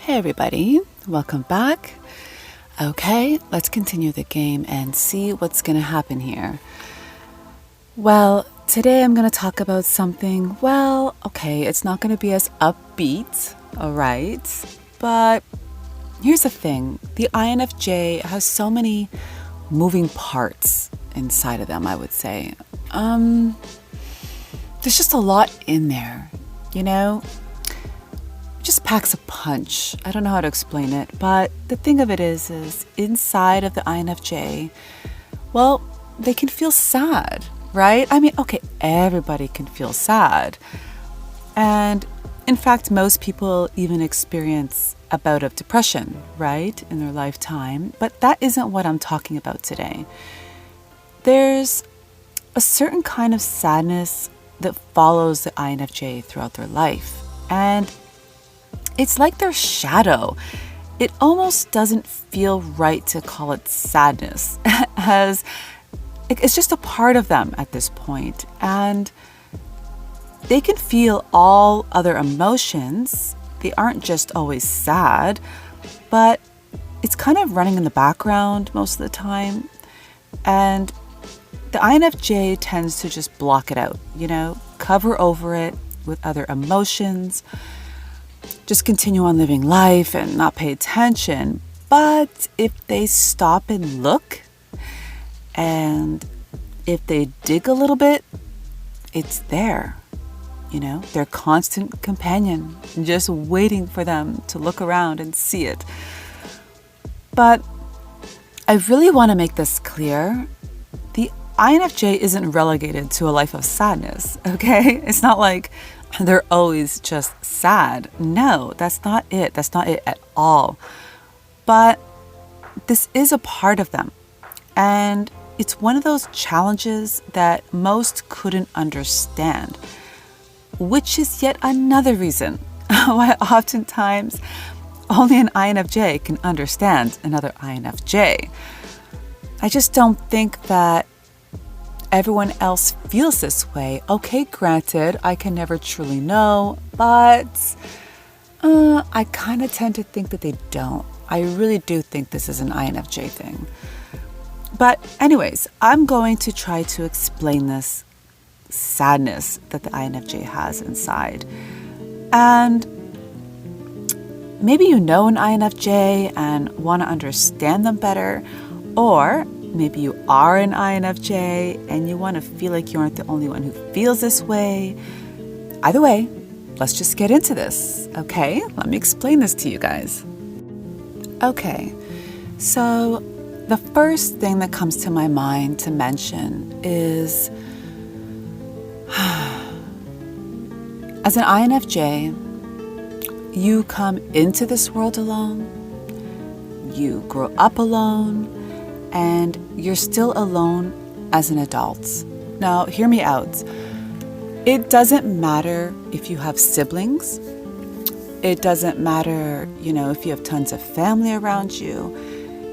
Hey everybody, welcome back. Okay, let's continue the game and see what's going to happen here. Well, today I'm going to talk about something, it's not going to be as upbeat, alright? But here's the thing, the INFJ has so many moving parts inside of them, I would say. There's just a lot in there, just packs a punch. I don't know how to explain it, but the thing of it is inside of the INFJ, they can feel sad, right? Everybody can feel sad. And in fact, most people even experience a bout of depression, right, in their lifetime. But that isn't what I'm talking about today. There's a certain kind of sadness that follows the INFJ throughout their life. And it's like their shadow. It almost doesn't feel right to call it sadness, as it's just a part of them at this point. And they can feel all other emotions. They aren't just always sad, but it's kind of running in the background most of the time. And the INFJ tends to just block it out, cover over it with other emotions, just continue on living life and not pay attention. But if they stop and look, and if they dig a little bit, it's there, their constant companion, just waiting for them to look around and see it. But I really want to make this clear. The INFJ isn't relegated to a life of sadness, okay? It's not like they're always just sad. No, that's not it. That's not it at all. But this is a part of them. And it's one of those challenges that most couldn't understand, which is yet another reason why oftentimes only an INFJ can understand another INFJ. I just don't think that everyone else feels this way. Okay, granted, I can never truly know, but I kind of tend to think that they don't. I really do think this is an INFJ thing. But anyways, I'm going to try to explain this sadness that the INFJ has inside. And maybe you know an INFJ and want to understand them better, or maybe you are an INFJ and you want to feel like you aren't the only one who feels this way. Either way, let's just get into this, okay? Let me explain this to you guys. Okay, so the first thing that comes to my mind to mention is, as an INFJ, you come into this world alone, you grow up alone, and you're still alone as an adult. Now, hear me out. It doesn't matter if you have siblings. It doesn't matter, if you have tons of family around you.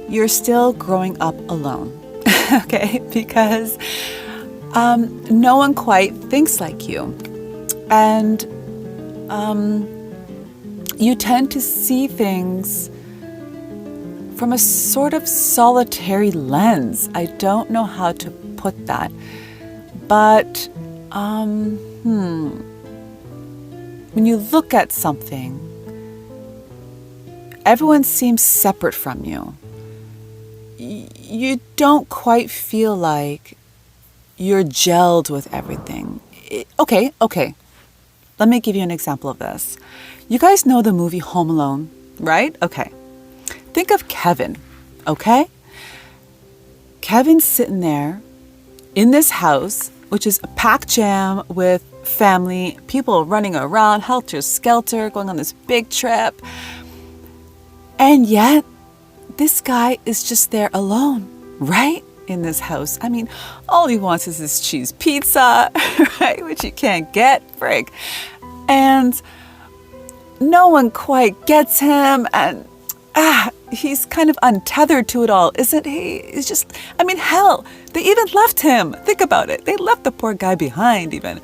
You're still growing up alone, okay? Because no one quite thinks like you. And you tend to see things from a sort of solitary lens. I don't know how to put that. But when you look at something, everyone seems separate from you. You don't quite feel like you're gelled with everything. Okay. Let me give you an example of this. You guys know the movie Home Alone, right? Okay. Think of Kevin, okay? Kevin's sitting there in this house, which is a packed jam with family, people running around, helter-skelter, going on this big trip. And yet, this guy is just there alone, right? In this house. All he wants is this cheese pizza, right? Which he can't get, frig. And no one quite gets him, and he's kind of untethered to it all, isn't he? It's just, hell, they even left him. Think about it. They left the poor guy behind even.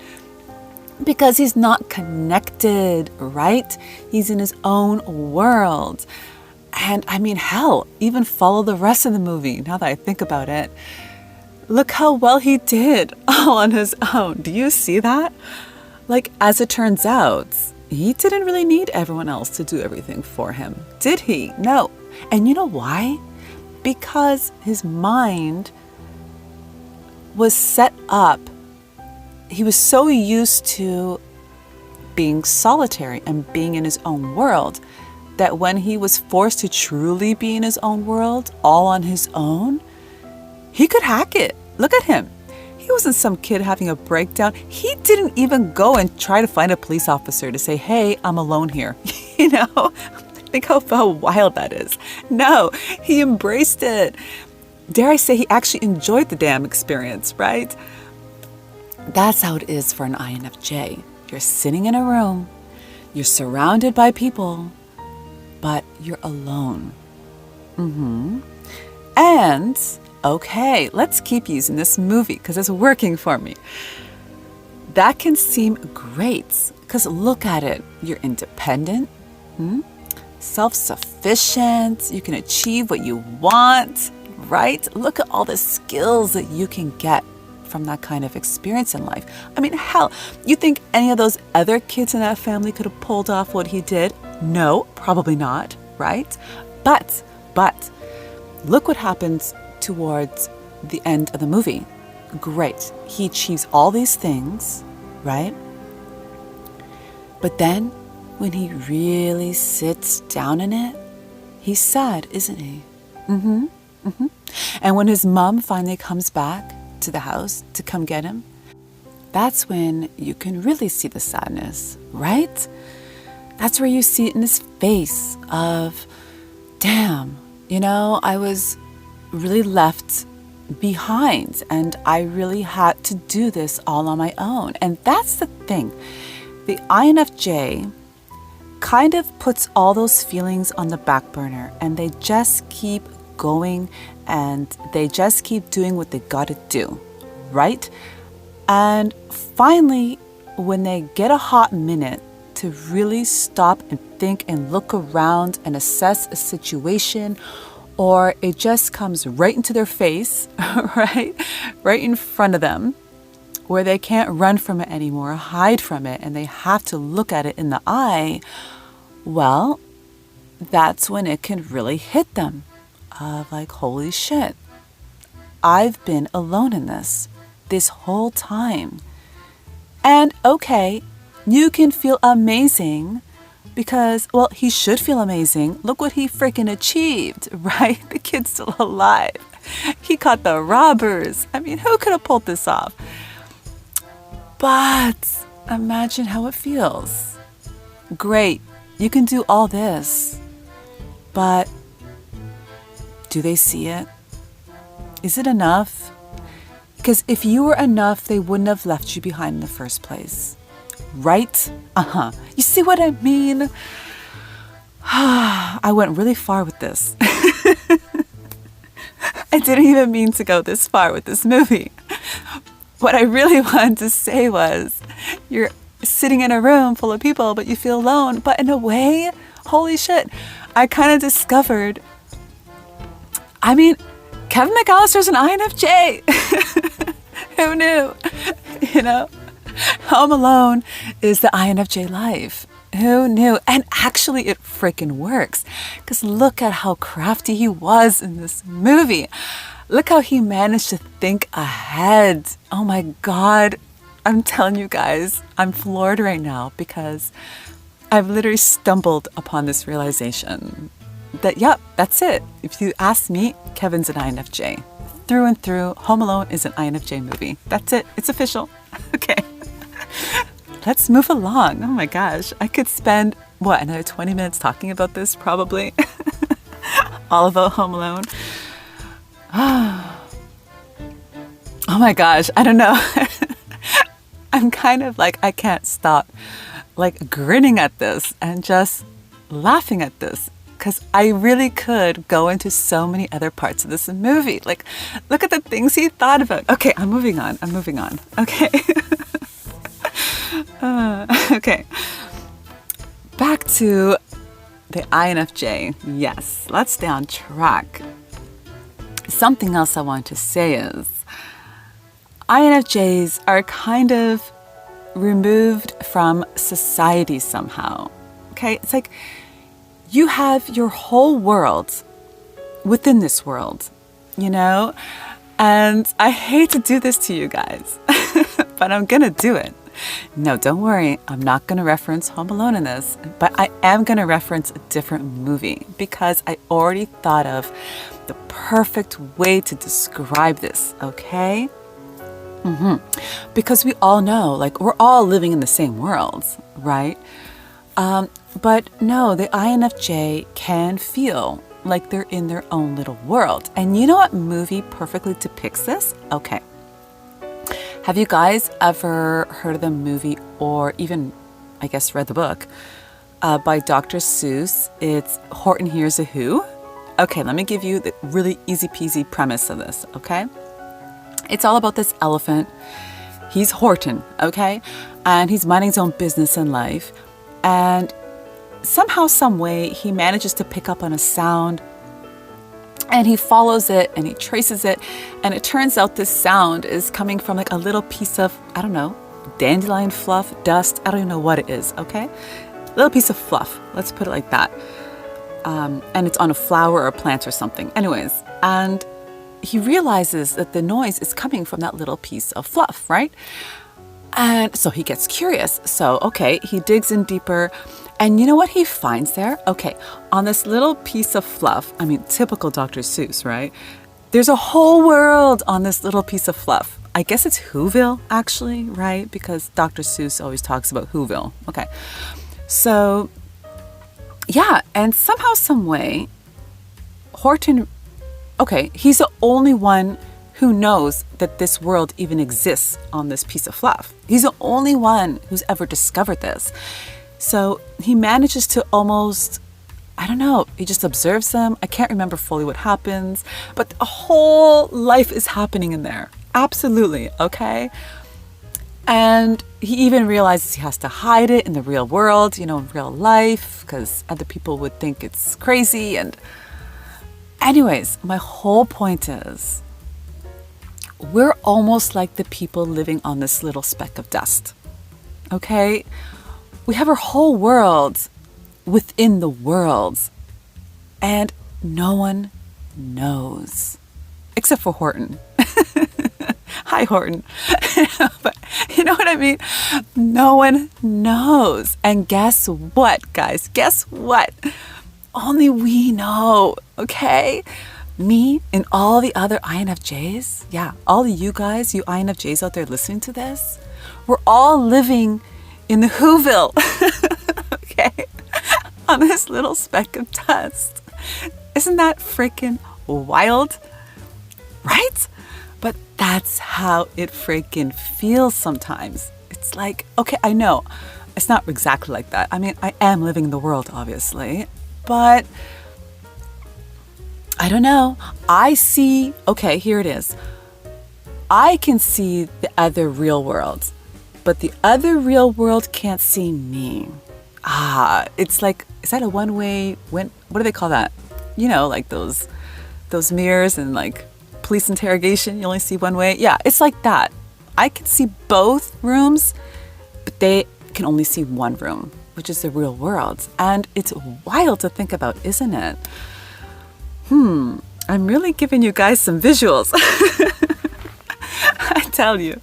because he's not connected, right? He's in his own world. And I mean, hell, even follow the rest of the movie now that I think about it. Look how well he did all on his own. Do you see that? Like, as it turns out, he didn't really need everyone else to do everything for him, did he? No. And you know why? Because his mind was set up. He was so used to being solitary and being in his own world that when he was forced to truly be in his own world, all on his own, he could hack it. Look at him. He wasn't some kid having a breakdown. He didn't even go and try to find a police officer to say, hey, I'm alone here. You know, think how wild that is. No, he embraced it. Dare I say he actually enjoyed the damn experience, right? That's how it is for an INFJ. You're sitting in a room, you're surrounded by people, but you're alone. And, okay, let's keep using this movie because it's working for me. That can seem great because look at it. You're independent, self-sufficient, you can achieve what you want, right? Look at all the skills that you can get from that kind of experience in life. I mean, hell, you think any of those other kids in that family could have pulled off what he did? No, probably not, right? But look what happens towards the end of the movie. Great. He achieves all these things, right? But then when he really sits down in it, he's sad, isn't he? And when his mom finally comes back to the house to come get him, that's when you can really see the sadness, right? That's where you see it in his face of, damn, you know, I was really left behind and I really had to do this all on my own. And that's the thing. The INFJ kind of puts all those feelings on the back burner and they just keep going and they just keep doing what they gotta do, right? And finally, when they get a hot minute to really stop and think and look around and assess a situation, or it just comes right into their face, right in front of them, where they can't run from it anymore, hide from it, and they have to look at it in the eye, well, that's when it can really hit them. Like, holy shit, I've been alone in this whole time. And okay, you can feel amazing because, well, he should feel amazing. Look what he freaking achieved, right? The kid's still alive. He caught the robbers. I mean, who could have pulled this off? But imagine how it feels. Great, you can do all this, but do they see it? Is it enough? Because if you were enough, they wouldn't have left you behind in the first place. Right? You see what I mean? I went really far with this. I didn't even mean to go this far with this movie. What I really wanted to say was, you're sitting in a room full of people, but you feel alone. But in a way, holy shit, I kind of discovered, I mean, Kevin McAllister's an INFJ. Who knew? You know, Home Alone is the INFJ life. Who knew? And actually it freaking works. Because look at how crafty he was in this movie. Look how he managed to think ahead. Oh my God. I'm telling you guys, I'm floored right now because I've literally stumbled upon this realization that, yep, that's it. If you ask me, Kevin's an INFJ. Through and through, Home Alone is an INFJ movie. That's it. It's official. Okay. Let's move along. Oh my gosh. I could spend, another 20 minutes talking about this probably. All about Home Alone. Oh my gosh. I don't know. I'm kind of like, I can't stop like grinning at this and just laughing at this. Because I really could go into so many other parts of this movie. Like, look at the things he thought about. Okay, I'm moving on. Okay. Okay. Back to the INFJ. Yes, let's stay on track. Something else I want to say is INFJs are kind of removed from society somehow. Okay? It's like you have your whole world within this world, you know? And I hate to do this to you guys, but I'm going to do it. No, don't worry. I'm not going to reference Home Alone in this, but I am going to reference a different movie because I already thought of the perfect way to describe this, okay? Because we all know, like, we're all living in the same world, right? But no, the INFJ can feel like they're in their own little world. And you know what movie perfectly depicts this? Okay. Have you guys ever heard of the movie or even, I guess, read the book by Dr. Seuss? It's Horton Hears a Who. Okay, let me give you the really easy peasy premise of this, okay? It's all about this elephant. He's Horton, okay? And he's minding his own business in life. And somehow, some way, he manages to pick up on a sound. And he follows it and he traces it. And it turns out this sound is coming from like a little piece of, I don't know, dandelion fluff, dust. I don't even know what it is, okay? A little piece of fluff. Let's put it like that. And it's on a flower or a plant or something. Anyways, and he realizes that the noise is coming from that little piece of fluff, right? And so he gets curious. So, okay, he digs in deeper. And you know what he finds there? Okay, on this little piece of fluff, I mean, typical Dr. Seuss, right? There's a whole world on this little piece of fluff. I guess it's Whoville, actually, right? Because Dr. Seuss always talks about Whoville. Okay, so yeah, and somehow, some way, Horton, okay, he's the only one who knows that this world even exists on this piece of fluff. He's the only one who's ever discovered this. So he manages to almost, I don't know, he just observes them. I can't remember fully what happens, but a whole life is happening in there. Absolutely, okay? And he even realizes he has to hide it in the real world, you know, in real life, because other people would think it's crazy. And anyways, my whole point is, we're almost like the people living on this little speck of dust, okay? We have our whole world within the world, and no one knows, except for Horton. Hi, Horton. But you know what I mean? No one knows. And guess what, guys? Guess what? Only we know, okay? Me and all the other INFJs, yeah, all of you guys, you INFJs out there listening to this, we're all living in the Whoville, okay? On this little speck of dust. Isn't that freaking wild? Right? But that's how it freaking feels sometimes. It's like, okay, I know it's not exactly like that. I mean, I am living in the world, obviously, but I don't know. I see, okay, here it is. I can see the other real world, but the other real world can't see me. It's like, is that a one-way, what do they call that? You know, like those mirrors and like police interrogation, you only see one way. Yeah, it's like that. I can see both rooms, but they can only see one room, which is the real world. And it's wild to think about, isn't it? I'm really giving you guys some visuals. I tell you.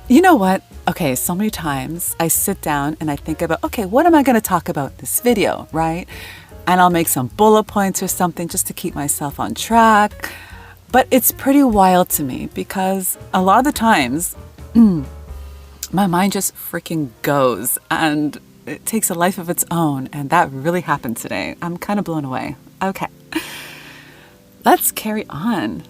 You know what? Okay, so many times I sit down and I think about, okay, what am I going to talk about in this video, right? And I'll make some bullet points or something just to keep myself on track. But it's pretty wild to me because a lot of the times my mind just freaking goes and it takes a life of its own. And that really happened today. I'm kind of blown away. Okay, let's carry on.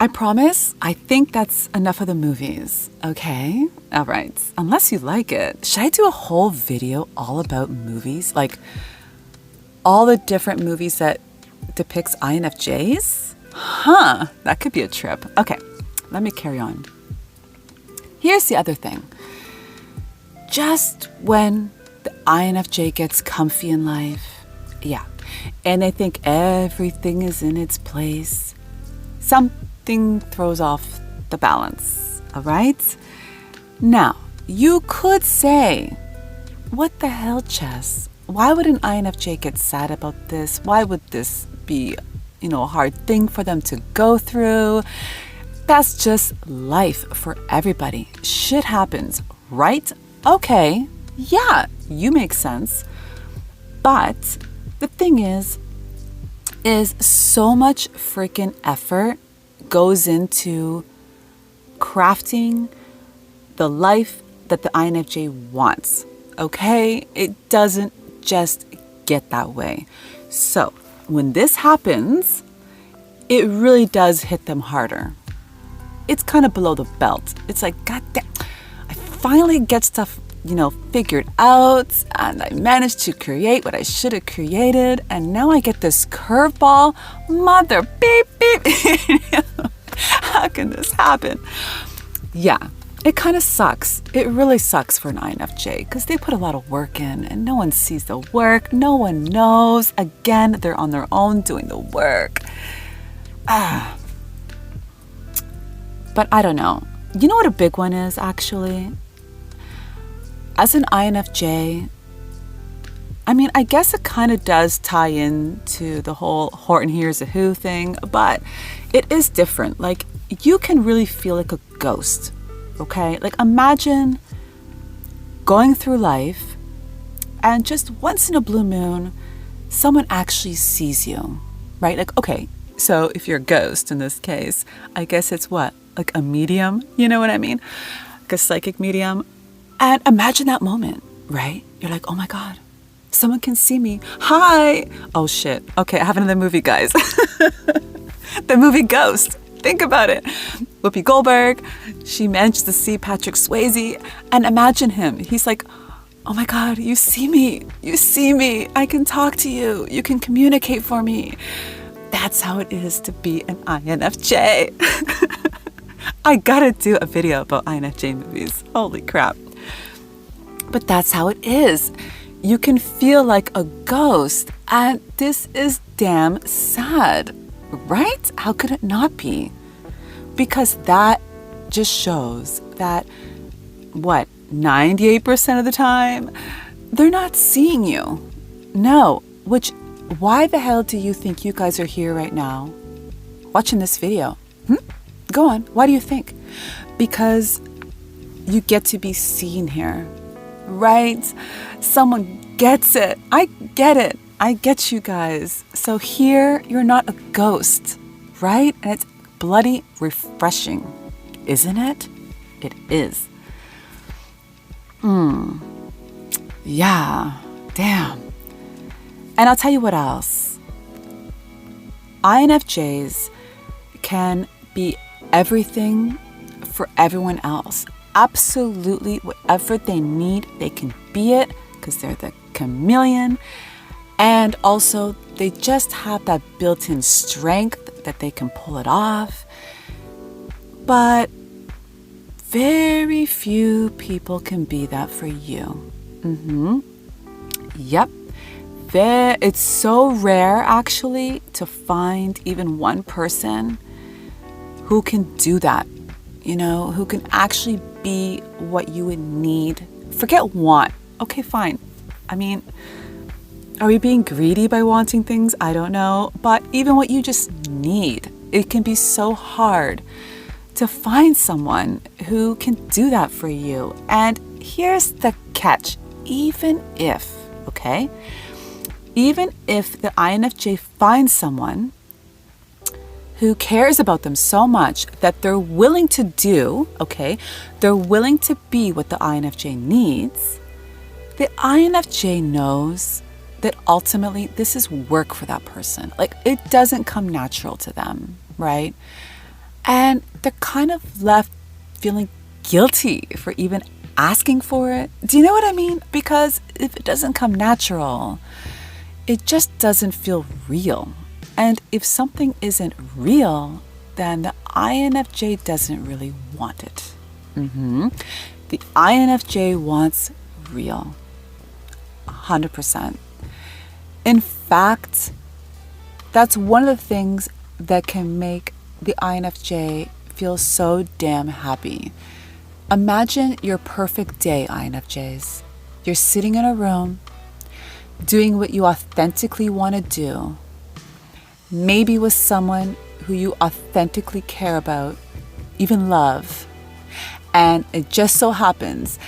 I promise, I think that's enough of the movies, okay? All right, unless you like it, should I do a whole video all about movies? Like all the different movies that depicts INFJs? That could be a trip. Okay, let me carry on. Here's the other thing. just when the INFJ gets comfy in life, yeah, and they think everything is in its place, something throws off the balance, all right? Now, you could say, what the hell, Chess? Why would an INFJ get sad about this? Why would this be, a hard thing for them to go through? That's just life for everybody. Shit happens, right? Okay, yeah, you make sense. But the thing is so much freaking effort goes into crafting the life that the INFJ wants, okay? It doesn't just get that way. So when this happens, it really does hit them harder. It's kind of below the belt. It's like, God damn, I finally get stuff, figured out, and I managed to create what I should have created, and now I get this curveball. Mother beep beep. How can this happen? Yeah, it kind of sucks. It really sucks for an INFJ because they put a lot of work in and no one sees the work. No one knows. Again, they're on their own doing the work. But I don't know. You know what a big one is, actually? As an INFJ, I guess it kind of does tie into the whole Horton Hears a Who thing, but it is different. Like, you can really feel like a ghost, okay? Like, imagine going through life and just once in a blue moon, someone actually sees you, right? Like, okay, so if you're a ghost in this case, I guess it's what? Like a medium, you know what I mean? Like a psychic medium. And imagine that moment, right? You're like, oh my God, someone can see me. Hi. Oh shit. Okay, I have another movie, guys. The movie Ghost. Think about it. Whoopi Goldberg, she managed to see Patrick Swayze, and imagine him. He's like, oh my God, you see me. You see me. I can talk to you. You can communicate for me. That's how it is to be an INFJ. I gotta do a video about INFJ movies. Holy crap. But that's how it is. You can feel like a ghost, and this is damn sad, right? How could it not be? Because that just shows that, 98% of the time, they're not seeing you. No, why the hell do you think you guys are here right now watching this video? Go on. Why do you think? Because you get to be seen here, right? Someone gets it. I get it. I get you guys. So here, you're not a ghost, right? And it's bloody refreshing, isn't it? It is. Yeah, damn. And I'll tell you what else. INFJs can be everything for everyone else. Absolutely whatever they need, they can be it because they're the chameleon. And also, they just have that built-in strength that they can pull it off. But very few people can be that for you. Yep. It's so rare, actually, to find even one person who can do that, who can actually be what you would need. Forget want. Okay, fine. Are we being greedy by wanting things? I don't know. But even what you just need, it can be so hard to find someone who can do that for you. And here's the catch. Even if the INFJ finds someone who cares about them so much that they're willing to do, they're willing to be what the INFJ needs, the INFJ knows that ultimately this is work for that person. Like, it doesn't come natural to them, right? And they're kind of left feeling guilty for even asking for it. Do you know what I mean? Because if it doesn't come natural, it just doesn't feel real. And if something isn't real, then the INFJ doesn't really want it. The INFJ wants real. 100%. In fact, that's one of the things that can make the INFJ feel so damn happy. Imagine your perfect day, INFJs. You're sitting in a room, doing what you authentically want to do, maybe with someone who you authentically care about, even love. And it just so happens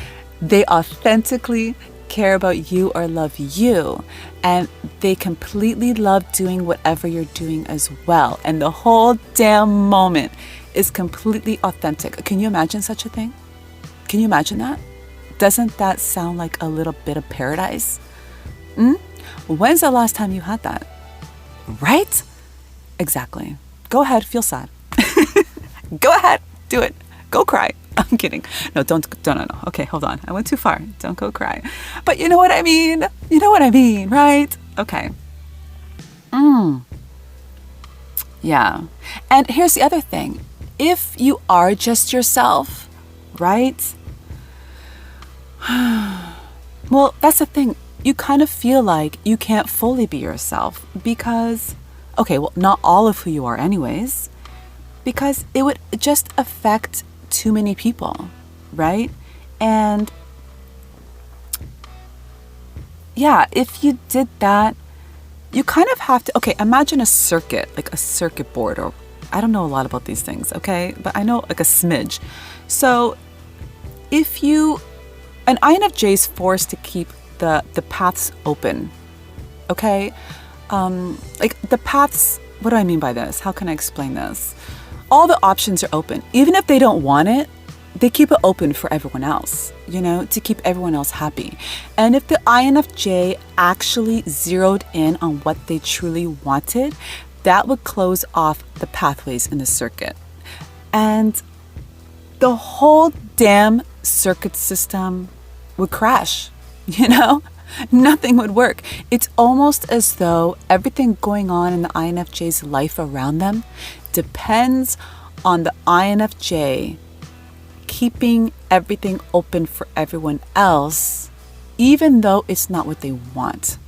they authentically care about you or love you, and they completely love doing whatever you're doing as well. And the whole damn moment is completely authentic. Can you imagine such a thing? Can you imagine that? Doesn't that sound like a little bit of paradise? When's the last time you had that? Right? Exactly. Go ahead, feel sad. Go ahead, do it. Go cry. I'm kidding. No. Okay, hold on. I went too far. Don't go cry. But you know what I mean? You know what I mean, right? Okay. Yeah. And here's the other thing. If you are just yourself, right? Well, that's the thing. You kind of feel like you can't fully be yourself because, okay, well, not all of who you are anyways, because it would just affect too many people, right? And yeah, if you did that, you kind of have to, okay, imagine a circuit, like a circuit board, or I don't know a lot about these things, okay? But I know like a smidge. So if an INFJ is forced to keep the paths open, okay? Like the paths, what do I mean by this? How can I explain this? All the options are open. Even if they don't want it, they keep it open for everyone else, to keep everyone else happy. And if the INFJ actually zeroed in on what they truly wanted, that would close off the pathways in the circuit. And the whole damn circuit system would crash, Nothing would work. It's almost as though everything going on in the INFJ's life around them depends on the INFJ keeping everything open for everyone else, even though it's not what they want.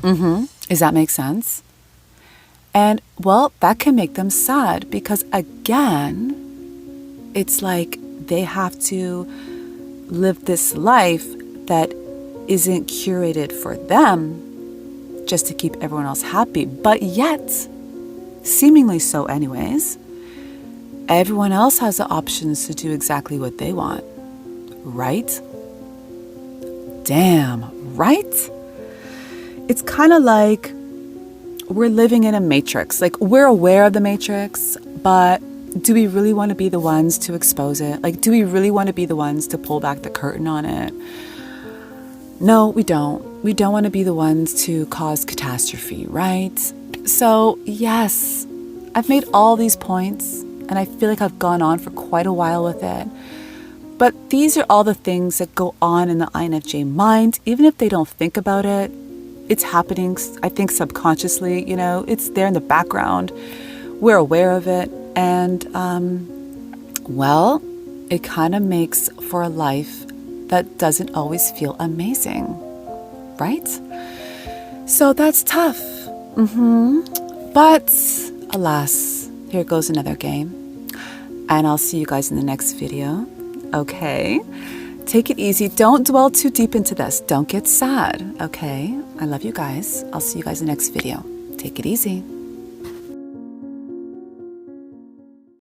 Does that make sense? And well, that can make them sad because again, it's like they have to live this life that isn't curated for them just to keep everyone else happy, but yet, seemingly so anyways, everyone else has the options to do exactly what they want, right? Damn, right? It's kind of like we're living in a matrix. Like we're aware of the matrix, but do we really want to be the ones to expose it? Like, do we really want to be the ones to pull back the curtain on it? No, we don't. We don't want to be the ones to cause catastrophe, right? So, yes, I've made all these points, and I feel like I've gone on for quite a while with it. But these are all the things that go on in the INFJ mind, even if they don't think about it. It's happening, I think, subconsciously, it's there in the background. We're aware of it. And, well, it kind of makes for a life that doesn't always feel amazing, right? So that's tough. But alas, here goes another game. And I'll see you guys in the next video. Okay? Take it easy. Don't dwell too deep into this. Don't get sad. Okay? I love you guys. I'll see you guys in the next video. Take it easy.